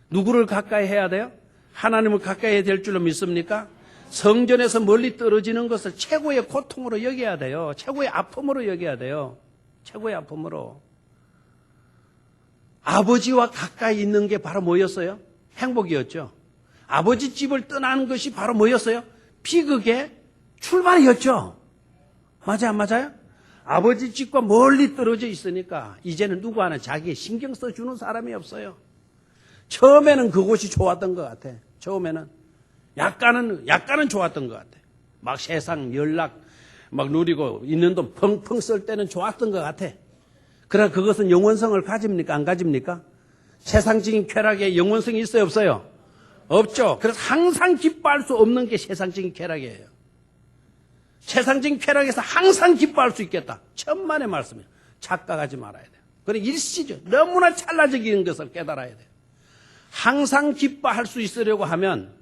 S1: 누구를 가까이 해야 돼요? 하나님을 가까이 해야 될 줄로 믿습니까? 성전에서 멀리 떨어지는 것을 최고의 고통으로 여겨야 돼요. 최고의 아픔으로 여겨야 돼요. 최고의 아픔으로. 아버지와 가까이 있는 게 바로 뭐였어요? 행복이었죠. 아버지 집을 떠나는 것이 바로 뭐였어요? 비극의 출발이었죠. 맞아요, 안 맞아요? 아버지 집과 멀리 떨어져 있으니까 이제는 누구 하나 자기에 신경 써주는 사람이 없어요. 처음에는 그곳이 좋았던 것 같아. 처음에는 약간은 좋았던 것 같아. 막 세상 연락, 막 누리고 있는 돈 펑펑 쓸 때는 좋았던 것 같아. 그러나 그것은 영원성을 가집니까? 안 가집니까? 세상적인 쾌락에 영원성이 있어요? 없어요? 없죠. 그래서 항상 기뻐할 수 없는 게 세상적인 쾌락이에요. 세상적인 쾌락에서 항상 기뻐할 수 있겠다. 천만의 말씀이에요. 착각하지 말아야 돼요. 그리고 일시죠. 너무나 찰나적인 것을 깨달아야 돼요. 항상 기뻐할 수 있으려고 하면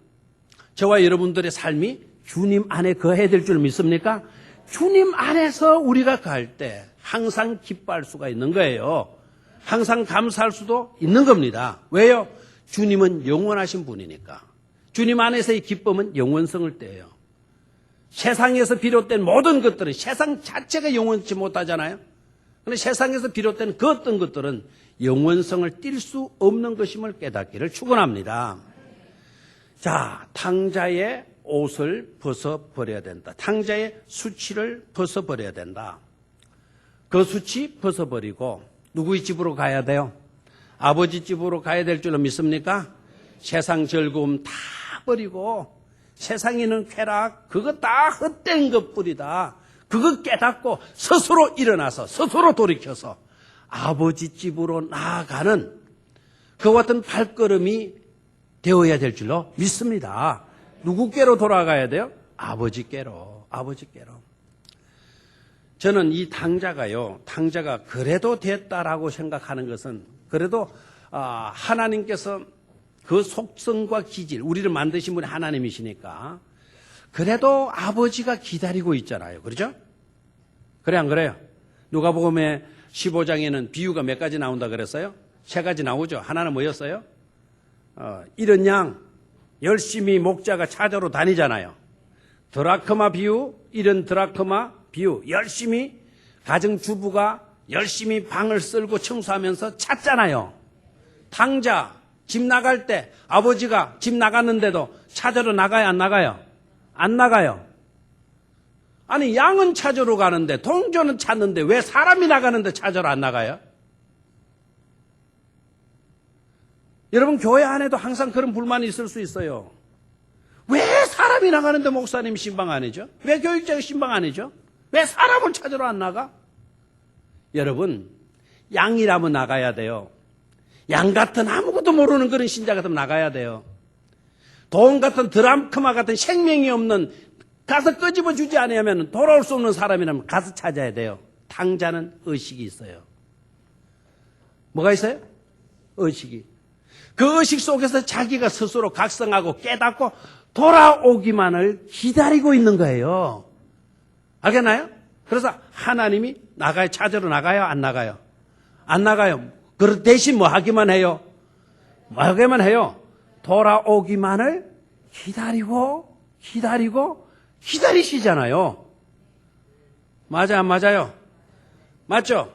S1: 저와 여러분들의 삶이 주님 안에 거해야 될 줄 믿습니까? 주님 안에서 우리가 갈 때 항상 기뻐할 수가 있는 거예요. 항상 감사할 수도 있는 겁니다. 왜요? 주님은 영원하신 분이니까. 주님 안에서의 기쁨은 영원성을 떼요. 세상에서 비롯된 모든 것들은 세상 자체가 영원치 못하잖아요. 그런데 세상에서 비롯된 그 어떤 것들은 영원성을 띨 수 없는 것임을 깨닫기를 축원합니다. 자, 탕자의 옷을 벗어버려야 된다. 탕자의 수치를 벗어버려야 된다. 그 수치 벗어버리고 누구의 집으로 가야 돼요? 아버지 집으로 가야 될 줄로 믿습니까? 세상 즐거움 다 버리고 세상에 있는 쾌락 그거 다 헛된 것뿐이다. 그거 깨닫고 스스로 일어나서 스스로 돌이켜서 아버지 집으로 나아가는 그와 같은 발걸음이 되어야 될 줄로 믿습니다. 누구께로 돌아가야 돼요? 아버지께로. 아버지께로. 저는 이 탕자가 그래도 됐다라고 생각하는 것은 그래도 하나님께서 그 속성과 기질, 우리를 만드신 분이 하나님이시니까 그래도 아버지가 기다리고 있잖아요. 그렇죠? 그래 안 그래요? 누가복음의 15장에는 비유가 몇 가지 나온다 그랬어요? 3가지 나오죠. 하나는 뭐였어요? 이런 양 열심히 목자가 찾아러 다니잖아요. 드라크마 비유, 이런 드라크마 비유, 열심히 가정주부가 열심히 방을 쓸고 청소하면서 찾잖아요. 탕자 집 나갈 때 아버지가 집 나갔는데도 찾으러 나가요? 안 나가요? 안 나가요. 아니 양은 찾으러 가는데 동전은 찾는데 왜 사람이 나가는데 찾으러 안 나가요? 여러분 교회 안에도 항상 그런 불만이 있을 수 있어요. 왜 사람이 나가는데 목사님이 신방 안 해줘? 왜 교육자가 신방 안 해줘? 왜 사람을 찾으러 안 나가? 여러분 양이라면 나가야 돼요. 양 같은 아무것도 모르는 그런 신자 같으면 나가야 돼요. 돈 같은 드라크마 같은 생명이 없는 가서 끄집어 주지 않으면 돌아올 수 없는 사람이라면 가서 찾아야 돼요. 탕자는 의식이 있어요. 뭐가 있어요? 의식이. 그 의식 속에서 자기가 스스로 각성하고 깨닫고 돌아오기만을 기다리고 있는 거예요. 알겠나요? 그래서 하나님이 찾으러 나가요? 안 나가요? 안 나가요. 그 대신 뭐 하기만 해요? 뭐 하기만 해요? 돌아오기만을 기다리시잖아요. 맞아, 안 맞아요? 맞죠?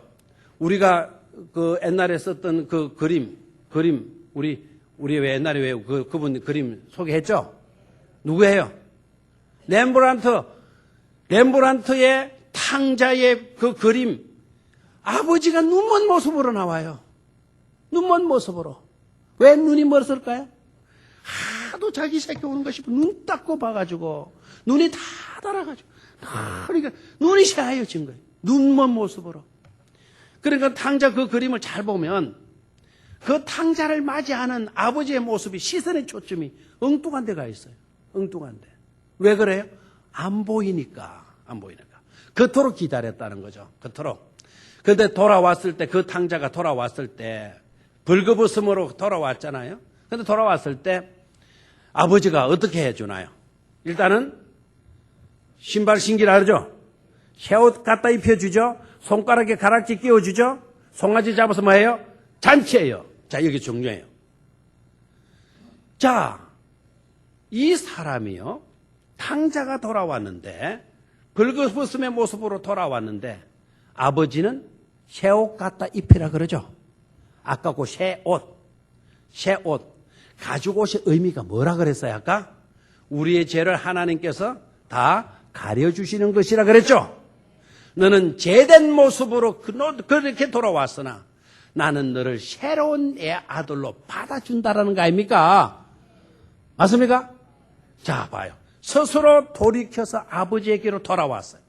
S1: 우리가 그 옛날에 썼던 그 그림, 우리 왜 옛날에 왜 그분 그림 소개했죠? 누구예요? 렘브란트의 탕자의 그 그림, 아버지가 눈먼 모습으로 나와요. 눈먼 모습으로. 왜 눈이 멀었을까요? 하도 자기 새끼 오는 거 싶어 눈 닦고 봐가지고 눈이 다 달아가지고 그러니까 눈이 새하얘진 거예요. 눈먼 모습으로. 그러니까 탕자 그 그림을 잘 보면 그 탕자를 맞이하는 아버지의 모습이 시선의 초점이 엉뚱한 데가 있어요. 엉뚱한 데. 왜 그래요? 안 보이니까. 그토록 기다렸다는 거죠. 그토록. 그런데 돌아왔을 때 그 탕자가 돌아왔을 때 벌거벗음으로 돌아왔잖아요. 그런데 돌아왔을 때 아버지가 어떻게 해주나요? 일단은 신발 신기라 그러죠. 새 옷 갖다 입혀주죠. 손가락에 가락지 끼워주죠. 송아지 잡아서 뭐예요? 잔치예요. 자, 여기 중요해요. 자, 이 사람이요. 탕자가 돌아왔는데 벌거벗음의 모습으로 돌아왔는데 아버지는 새 옷 갖다 입히라 그러죠. 아까 그 새 옷. 가죽옷의 의미가 뭐라 그랬어요? 아까 우리의 죄를 하나님께서 다 가려주시는 것이라 그랬죠. 너는 죄된 모습으로 그렇게 돌아왔으나 나는 너를 새로운 내 아들로 받아준다라는 거 아닙니까? 맞습니까? 자, 봐요. 스스로 돌이켜서 아버지에게로 돌아왔어요.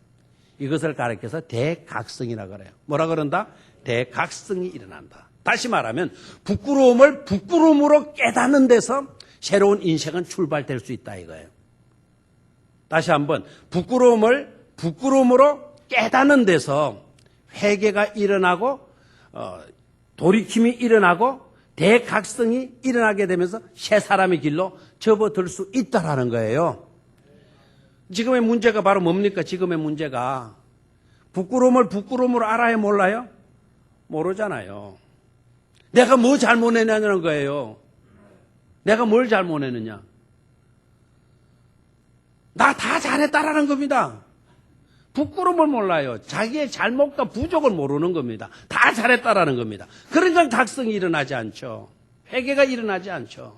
S1: 이것을 가리켜서 대각성이라 그래요. 뭐라 그런다? 대각성이 일어난다. 다시 말하면 부끄러움을 부끄러움으로 깨닫는 데서 새로운 인생은 출발될 수 있다 이거예요. 다시 한번 부끄러움을 부끄러움으로 깨닫는 데서 회개가 일어나고 돌이킴이 일어나고 대각성이 일어나게 되면서 새 사람의 길로 접어들 수 있다라는 거예요. 지금의 문제가 바로 뭡니까? 지금의 문제가 부끄러움을 부끄러움으로 알아요? 몰라요? 모르잖아요. 내가 뭐 잘못했냐는 거예요. 내가 뭘 잘못했느냐? 나 다 잘했다라는 겁니다. 부끄러움을 몰라요. 자기의 잘못과 부족을 모르는 겁니다. 다 잘했다라는 겁니다. 그러니까 각성이 일어나지 않죠. 회개가 일어나지 않죠.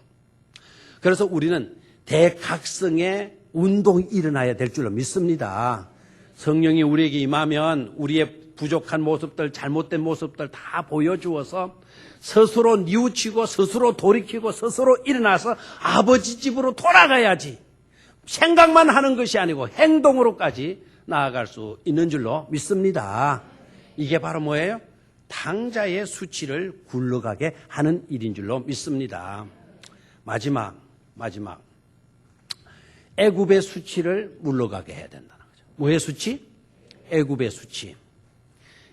S1: 그래서 우리는 대각성의 운동이 일어나야 될 줄로 믿습니다. 성령이 우리에게 임하면 우리의 부족한 모습들, 잘못된 모습들 다 보여주어서 스스로 뉘우치고 스스로 돌이키고 스스로 일어나서 아버지 집으로 돌아가야지. 생각만 하는 것이 아니고 행동으로까지 나아갈 수 있는 줄로 믿습니다. 이게 바로 뭐예요? 당자의 수치를 굴러가게 하는 일인 줄로 믿습니다. 마지막 애굽의 수치를 물러가게 해야 된다는 거죠. 뭐의 수치? 애굽의 수치.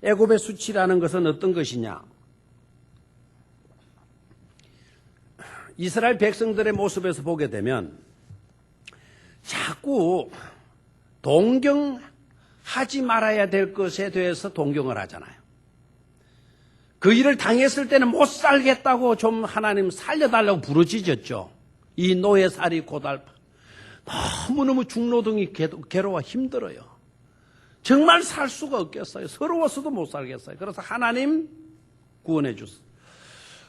S1: 애굽의 수치라는 것은 어떤 것이냐? 이스라엘 백성들의 모습에서 보게 되면 자꾸 동경하지 말아야 될 것에 대해서 동경을 하잖아요. 그 일을 당했을 때는 못 살겠다고 좀 하나님 살려달라고 부르짖었죠. 이 노예살이 고달파. 너무너무 중노동이 괴로워 힘들어요. 정말 살 수가 없겠어요. 서러워서도 못 살겠어요. 그래서 하나님 구원해 주세요.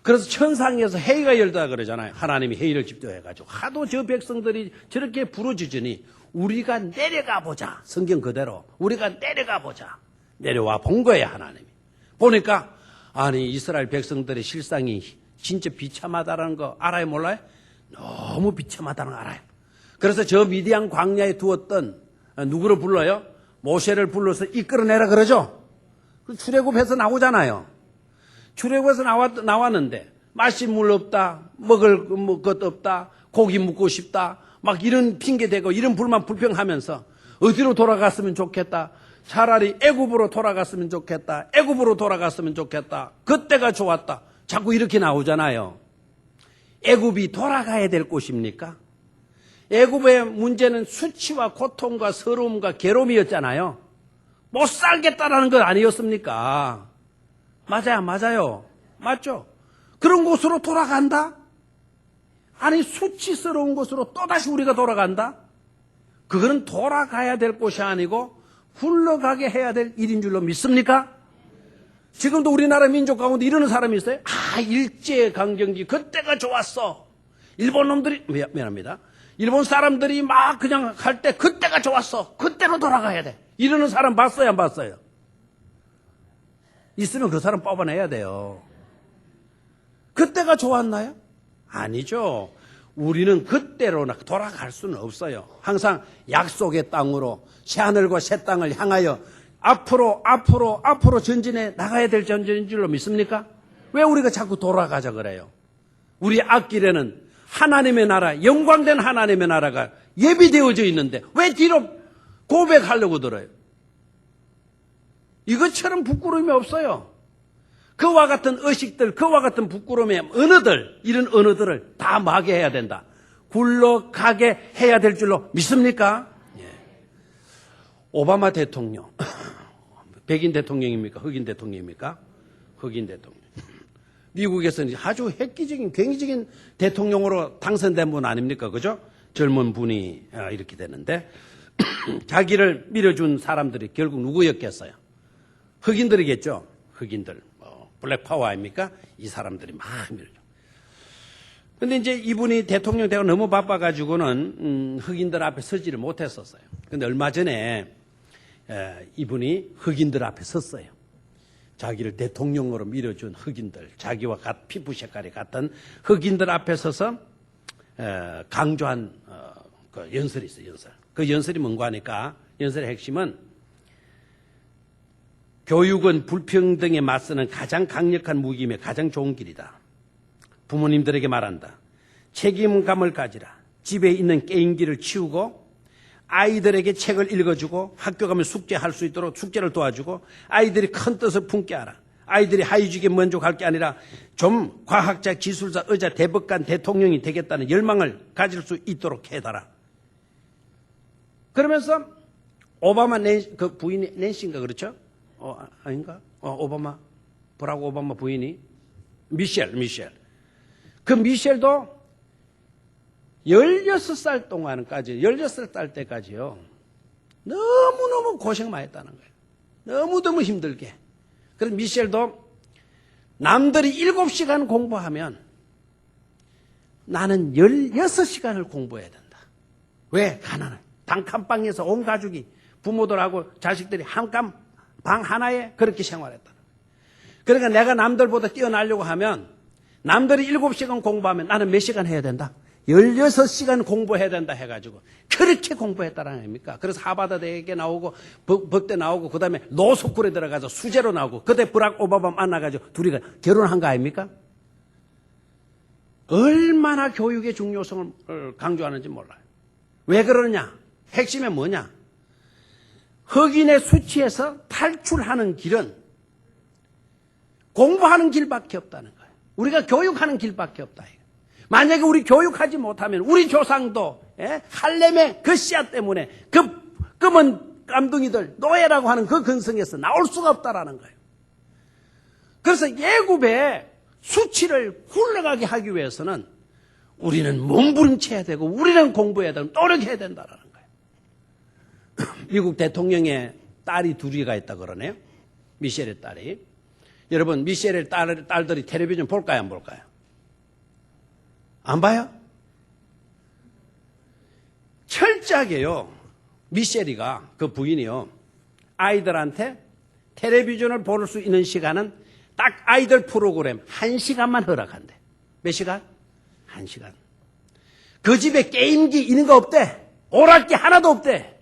S1: 그래서 천상에서 회의가 열다 그러잖아요. 하나님이 회의를 집도해가지고 하도 저 백성들이 저렇게 부르짖으니 우리가 내려가 보자. 성경 그대로 우리가 내려가 보자. 내려와 본 거예요. 하나님이. 보니까 아니 이스라엘 백성들의 실상이 진짜 비참하다는 거 알아요? 몰라요? 너무 비참하다는 거 알아요. 그래서 저 미디안 광야에 두었던 누구를 불러요? 모세를 불러서 이끌어내라 그러죠. 출애굽해서 나오잖아요. 출애굽해서 나왔는데 마실 물 없다, 먹을 것 없다, 고기 먹고 싶다, 막 이런 핑계 대고 이런 불평하면서 어디로 돌아갔으면 좋겠다. 차라리 애굽으로 돌아갔으면 좋겠다. 애굽으로 돌아갔으면 좋겠다. 그때가 좋았다. 자꾸 이렇게 나오잖아요. 애굽이 돌아가야 될 곳입니까? 애굽의 문제는 수치와 고통과 서러움과 괴로움이었잖아요. 못 살겠다라는 것 아니었습니까? 맞아요. 맞죠? 그런 곳으로 돌아간다? 아니 수치스러운 곳으로 또다시 우리가 돌아간다? 그거는 돌아가야 될 곳이 아니고 굴러가게 해야 될 일인 줄로 믿습니까? 지금도 우리나라 민족 가운데 이러는 사람이 있어요? 일제강점기 그때가 좋았어. 일본 놈들이 미안합니다. 일본 사람들이 막 그냥 갈 때 그때가 좋았어. 그때로 돌아가야 돼. 이러는 사람 봤어요? 안 봤어요? 있으면 그 사람 뽑아내야 돼요. 그때가 좋았나요? 아니죠. 우리는 그때로 돌아갈 수는 없어요. 항상 약속의 땅으로 새하늘과 새 땅을 향하여 앞으로 전진해 나가야 될 전진인 줄로 믿습니까? 왜 우리가 자꾸 돌아가자 그래요? 우리 앞길에는 하나님의 나라, 영광된 하나님의 나라가 예비되어져 있는데 왜 뒤로 고백하려고 들어요? 이것처럼 부끄러움이 없어요. 그와 같은 의식들, 그와 같은 부끄러움의 언어들, 이런 언어들을 다 마게 해야 된다. 굴러가게 해야 될 줄로 믿습니까? 예. 오바마 대통령, 백인 대통령입니까? 흑인 대통령입니까? 흑인 대통령. 미국에서는 아주 획기적인, 굉장적인 대통령으로 당선된 분 아닙니까? 그죠? 젊은 분이 이렇게 되는데 자기를 밀어준 사람들이 결국 누구였겠어요? 흑인들이겠죠. 흑인들. 블랙 파워 아닙니까? 이 사람들이 막 밀어줘. 근데 이제 이분이 대통령 되고 너무 바빠가지고는 흑인들 앞에 서지를 못했었어요. 근데 얼마 전에 이분이 흑인들 앞에 섰어요. 자기를 대통령으로 밀어준 흑인들, 자기와 피부 색깔이 같은 흑인들 앞에 서서 강조한 그 연설이 있어요. 연설. 그 연설이 뭔가 하니까 연설의 핵심은 교육은 불평등에 맞서는 가장 강력한 무기이며 가장 좋은 길이다. 부모님들에게 말한다. 책임감을 가지라. 집에 있는 게임기를 치우고 아이들에게 책을 읽어주고 학교 가면 숙제할 수 있도록 숙제를 도와주고 아이들이 큰 뜻을 품게 하라. 아이들이 하위직에 만족할 게 아니라 좀 과학자, 기술자, 의사, 대법관, 대통령이 되겠다는 열망을 가질 수 있도록 해달라. 그러면서 오바마 그 부인이 낸시인가 그렇죠? 아닌가? 오바마, 버락 오바마 부인이 미셸. 그 미셸도 16살 동안까지, 16살 때까지요. 너무너무 고생 많이 했다는 거예요. 너무너무 힘들게. 그래서 미셸도 남들이 7시간 공부하면 나는 16시간을 공부해야 된다. 왜? 가난해. 단칸방에서 온 가족이 부모들하고 자식들이 방 하나에 그렇게 생활했다. 그러니까 내가 남들보다 뛰어나려고 하면 남들이 7시간 공부하면 나는 몇 시간 해야 된다? 16시간 공부해야 된다 해가지고 그렇게 공부했다는 아닙니까? 그래서 하버드 대학에 나오고 법대 나오고 그 다음에 로스쿨에 들어가서 수재로 나오고 그때 버락 오바마 만나가지고 둘이 결혼한 거 아닙니까? 얼마나 교육의 중요성을 강조하는지 몰라요. 왜 그러느냐? 핵심이 뭐냐? 흑인의 수치에서 탈출하는 길은 공부하는 길밖에 없다는 거예요. 우리가 교육하는 길밖에 없다. 만약에 우리 교육하지 못하면 우리 조상도 할렘의 그 씨앗 때문에 그 검은 깜둥이들 노예라고 하는 그 근성에서 나올 수가 없다라는 거예요. 그래서 예굽의 수치를 굴러가게 하기 위해서는 우리는 몸부림쳐야 되고 우리는 공부해야 되고 노력해야 된다라는 거예요. 미국 대통령의 딸이 둘이가 있다 그러네요. 미셸의 딸이. 여러분 미셸의 딸들이 텔레비전 볼까요 안 볼까요? 안 봐요? 철저하게요. 미셸이가 그 부인이요. 아이들한테 텔레비전을 볼 수 있는 시간은 딱 아이들 프로그램 1시간만 허락한대. 몇 시간? 1시간. 그 집에 게임기 있는 거 없대. 오락기 하나도 없대.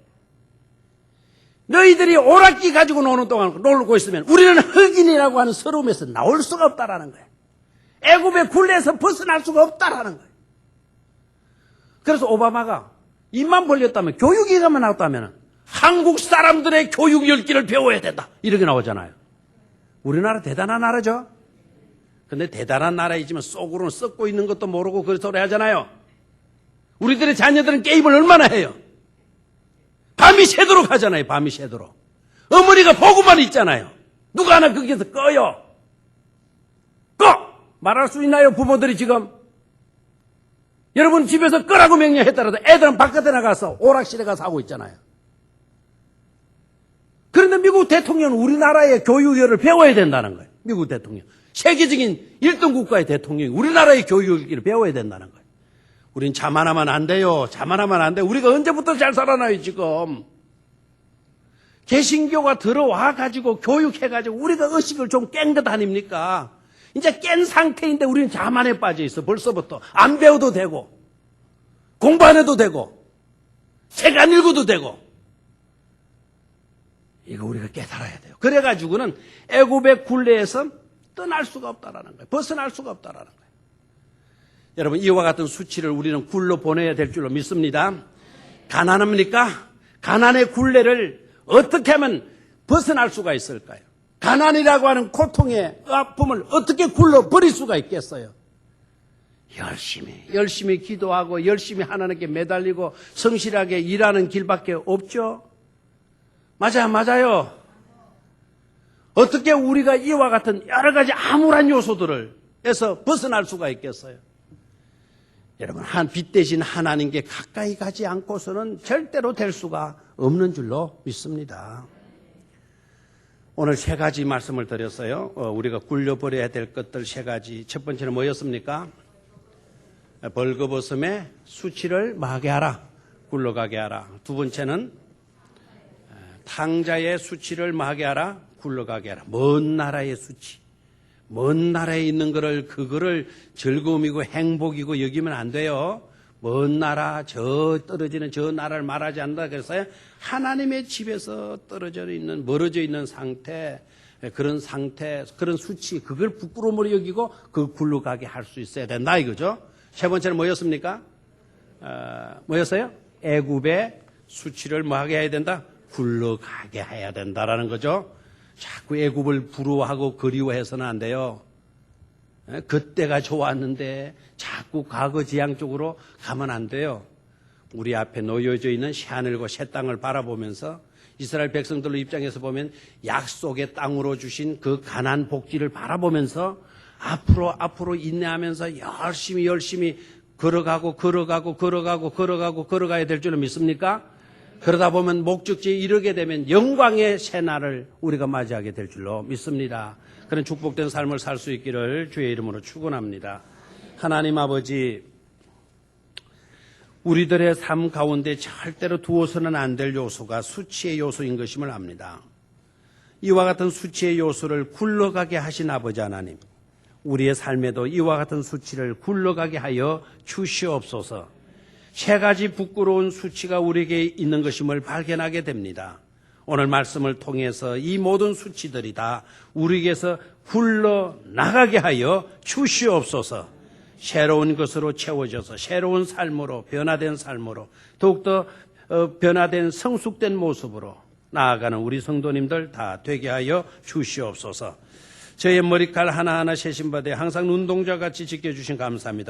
S1: 너희들이 오락기 가지고 노는 동안 놀고 있으면 우리는 흑인이라고 하는 서러움에서 나올 수가 없다라는 거예요. 애굽의 굴레에서 벗어날 수가 없다라는 거예요. 그래서 오바마가 입만 벌렸다면 교육이가만 나왔다면 한국 사람들의 교육 열기를 배워야 된다. 이렇게 나오잖아요. 우리나라 대단한 나라죠. 근데 대단한 나라이지만 속으로는 썩고 있는 것도 모르고 그런 소리 하잖아요. 우리들의 자녀들은 게임을 얼마나 해요. 밤이 새도록 하잖아요. 밤이 새도록. 어머니가 보고만 있잖아요. 누가 하나 거기서 꺼요. 꺼! 말할 수 있나요? 부모들이 지금. 여러분 집에서 끄라고 명령했더라도 애들은 바깥에 나가서 오락실에 가서 하고 있잖아요. 그런데 미국 대통령은 우리나라의 교육열을 배워야 된다는 거예요. 미국 대통령. 세계적인 1등 국가의 대통령이 우리나라의 교육을 배워야 된다는 거예요. 우린 자만하면 안 돼요. 자만하면 안 돼요. 우리가 언제부터 잘 살아나요 지금. 개신교가 들어와 가지고 교육해가지고 우리가 의식을 좀 깬 것 아닙니까? 이제 깬 상태인데 우리는 자만에 빠져 있어. 벌써부터. 안 배워도 되고 공부 안 해도 되고 책 안 읽어도 되고. 이거 우리가 깨달아야 돼요. 그래가지고는 애굽의 굴레에서 떠날 수가 없다라는 거예요. 벗어날 수가 없다라는 거예요. 여러분 이와 같은 수치를 우리는 굴러 보내야 될 줄로 믿습니다. 가난합니까? 가난의 굴레를 어떻게 하면 벗어날 수가 있을까요? 가난이라고 하는 고통의 아픔을 어떻게 굴러 버릴 수가 있겠어요? 열심히 기도하고 열심히 하나님께 매달리고 성실하게 일하는 길밖에 없죠. 맞아요. 어떻게 우리가 이와 같은 여러 가지 암울한 요소들에서 벗어날 수가 있겠어요? 여러분, 빛 대신 하나님께 가까이 가지 않고서는 절대로 될 수가 없는 줄로 믿습니다. 오늘 세 가지 말씀을 드렸어요. 우리가 굴려버려야 될 것들 세 가지. 첫 번째는 뭐였습니까? 벌거벗음의 수치를 마게 하라. 굴러가게 하라. 두 번째는 탕자의 수치를 마게 하라. 굴러가게 하라. 먼 나라의 수치. 먼 나라에 있는 그거를 즐거움이고 행복이고 여기면 안 돼요. 먼 나라, 저 떨어지는 저 나라를 말하지 않는다. 그래서 하나님의 집에서 떨어져 있는, 멀어져 있는 상태, 그런 상태, 그런 수치, 그걸 부끄러움으로 여기고 그 굴러가게 할 수 있어야 된다 이거죠. 세 번째는 뭐였습니까? 뭐였어요? 애굽의 수치를 뭐하게 해야 된다? 굴러가게 해야 된다라는 거죠. 자꾸 애굽을 부러워하고 그리워해서는 안 돼요. 그때가 좋았는데 자꾸 과거 지향 쪽으로 가면 안 돼요. 우리 앞에 놓여져 있는 새하늘과 새 땅을 바라보면서 이스라엘 백성들 입장에서 보면 약속의 땅으로 주신 그 가나안 복지를 바라보면서 앞으로 인내하면서 열심히 걸어가야 될 줄은 믿습니까? 그러다 보면 목적지에 이르게 되면 영광의 새날을 우리가 맞이하게 될 줄로 믿습니다. 그런 축복된 삶을 살 수 있기를 주의 이름으로 축원합니다. 하나님 아버지, 우리들의 삶 가운데 절대로 두어서는 안 될 요소가 수치의 요소인 것임을 압니다. 이와 같은 수치의 요소를 굴러가게 하신 아버지 하나님, 우리의 삶에도 이와 같은 수치를 굴러가게 하여 주시옵소서. 세 가지 부끄러운 수치가 우리에게 있는 것임을 발견하게 됩니다. 오늘 말씀을 통해서 이 모든 수치들이 다 우리에게서 굴러나가게 하여 주시옵소서. 새로운 것으로 채워져서 새로운 삶으로, 변화된 삶으로, 더욱더 변화된 성숙된 모습으로 나아가는 우리 성도님들 다 되게 하여 주시옵소서. 저의 머리칼 하나하나 세심받아 항상 눈동자같이 지켜주신 감사합니다.